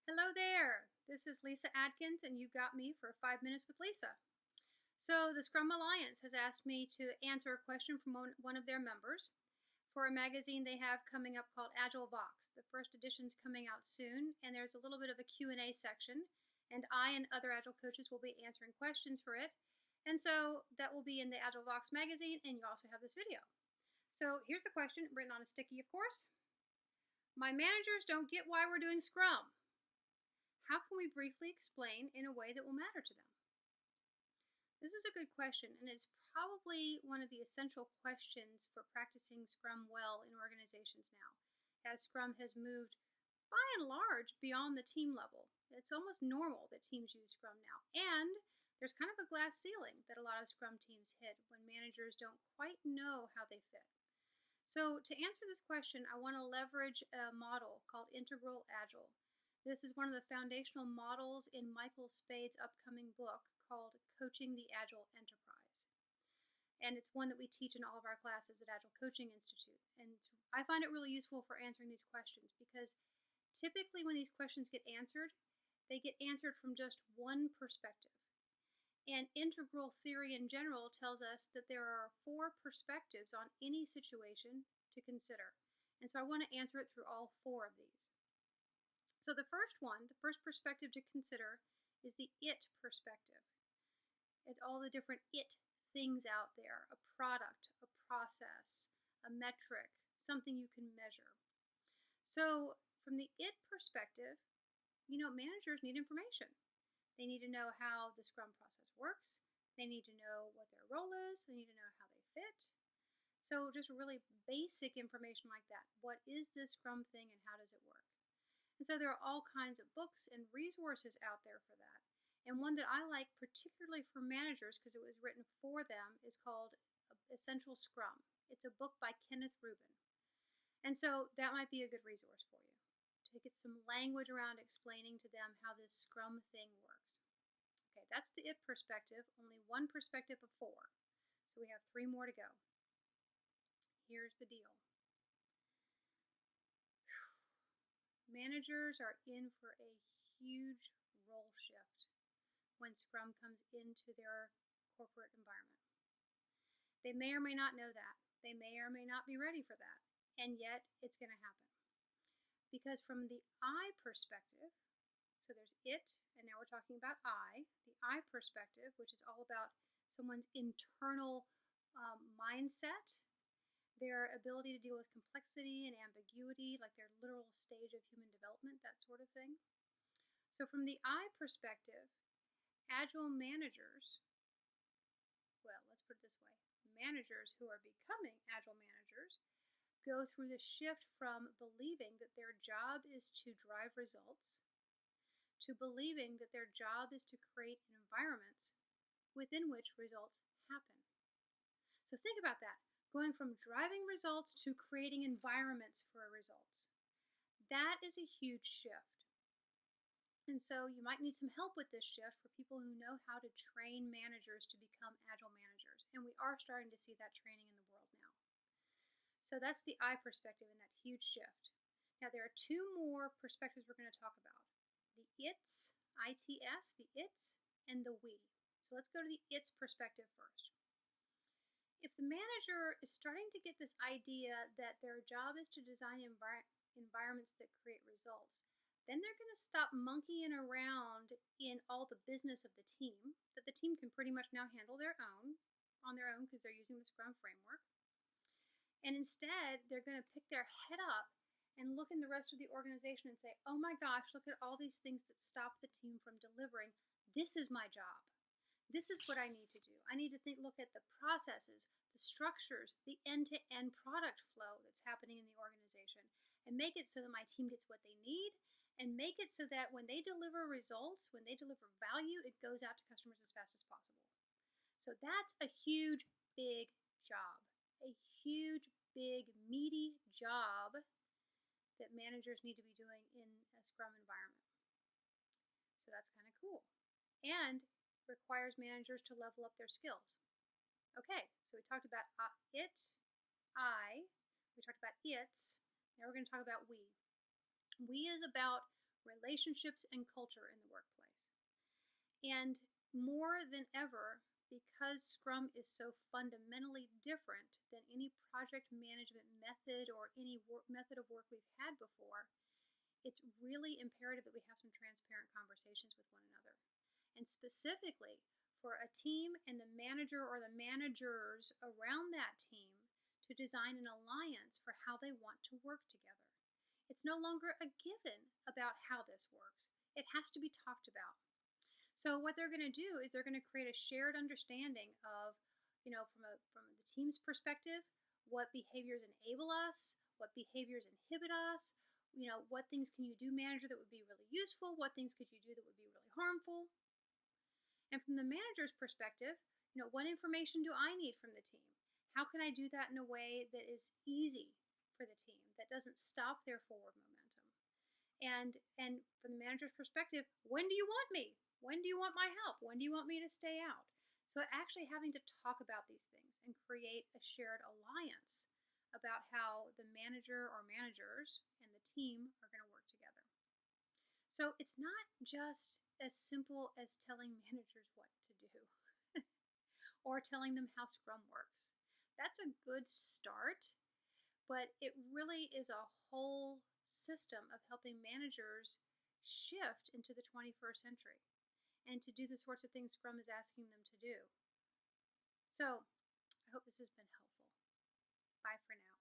Hello there. This is Lisa Adkins, and you got me for 5 minutes with Lisa. So, the Scrum Alliance has asked me to answer a question from one of their members for a magazine they have coming up called Agile Vox. The first edition's coming out soon, and there's a little bit of a Q&A section, and I and other Agile coaches will be answering questions for it. And so that will be in the Agile Vox magazine, and you also have this video. So here's the question, written on a sticky, of course. My managers don't get why we're doing Scrum. How can we briefly explain in a way that will matter to them? This is a good question, and it's probably one of the essential questions for practicing Scrum well in organizations now, as Scrum has moved by and large beyond the team level. It's almost normal that teams use Scrum now, and there's kind of a glass ceiling that a lot of Scrum teams hit when managers don't quite know how they fit. So to answer this question, I want to leverage a model called Integral Agile. This is one of the foundational models in Michael Spade's upcoming book called Coaching the Agile Enterprise. And it's one that we teach in all of our classes at Agile Coaching Institute. And I find it really useful for answering these questions because typically when these questions get answered, they get answered from just one perspective. And integral theory in general tells us that there are 4 perspectives on any situation to consider. And so I want to answer it through all 4 of these. So the first perspective to consider is the it perspective. It's all the different it things out there, a product, a process, a metric, something you can measure. So from the it perspective, managers need information. They need to know how the Scrum process works. They need to know what their role is. They need to know how they fit. So just really basic information like that. What is this Scrum thing and how does it work? And so there are all kinds of books and resources out there for that. And one that I like particularly for managers because it was written for them is called Essential Scrum. It's a book by Kenneth Rubin. And so that might be a good resource for you to get some language around explaining to them how this Scrum thing works. Okay, that's the it perspective, only one perspective of 4. So we have 3 more to go. Here's the deal. Managers are in for a huge role shift when Scrum comes into their corporate environment. They may or may not know that. They may or may not be ready for that. And yet, it's going to happen. Because from the I perspective, so there's it, and now we're talking about I, the I perspective, which is all about someone's internal mindset, their ability to deal with complexity and ambiguity, like their literal stage of human development, that sort of thing. So from the I perspective, Agile managers, well, let's put it this way, managers who are becoming Agile managers go through the shift from believing that their job is to drive results to believing that their job is to create environments within which results happen. So think about that. Going from driving results to creating environments for results. That is a huge shift. And so you might need some help with this shift for people who know how to train managers to become Agile managers. And we are starting to see that training in the world now. So that's the I perspective and that huge shift. Now there are 2 more perspectives we're going to talk about. The it's, I-T-S, the it's, and the we. So let's go to the it's perspective first. If the manager is starting to get this idea that their job is to design environments that create results, then they're going to stop monkeying around in all the business of the team, that the team can pretty much now handle on their own because they're using the Scrum framework. And instead, they're going to pick their head up and look in the rest of the organization and say, oh my gosh, look at all these things that stop the team from delivering. This is my job. This is what I need to do. I need to look at the processes, the structures, the end-to-end product flow that's happening in the organization and make it so that my team gets what they need and make it so that when they deliver results, when they deliver value, it goes out to customers as fast as possible. So that's a huge, big job, a huge, big, meaty job that managers need to be doing in a Scrum environment. So that's kind of cool. And requires managers to level up their skills. Okay, so we talked about it, I, we talked about it's, now we're going to talk about we. We is about relationships, and culture in the workplace. And more than ever, because Scrum is so fundamentally different than any project management method or any method of work we've had before, it's really imperative that we have some transparent conversations with one another. And specifically for a team and the manager or the managers around that team to design an alliance for how they want to work together. It's no longer a given about how this works. It has to be talked about. So what they're going to do is they're going to create a shared understanding of, from the team's perspective, what behaviors enable us, what behaviors inhibit us, what things can you do, manager, that would be really useful, what things could you do that would be really harmful. And from the manager's perspective, what information do I need from the team? How can I do that in a way that is easy for the team, that doesn't stop their forward momentum? And from the manager's perspective, when do you want me? When do you want my help? When do you want me to stay out? So actually having to talk about these things and create a shared alliance about how the manager or managers and the team are going to work together. So it's not just as simple as telling managers what to do or telling them how Scrum works. That's a good start, but it really is a whole system of helping managers shift into the 21st century and to do the sorts of things Scrum is asking them to do. So I hope this has been helpful. Bye for now.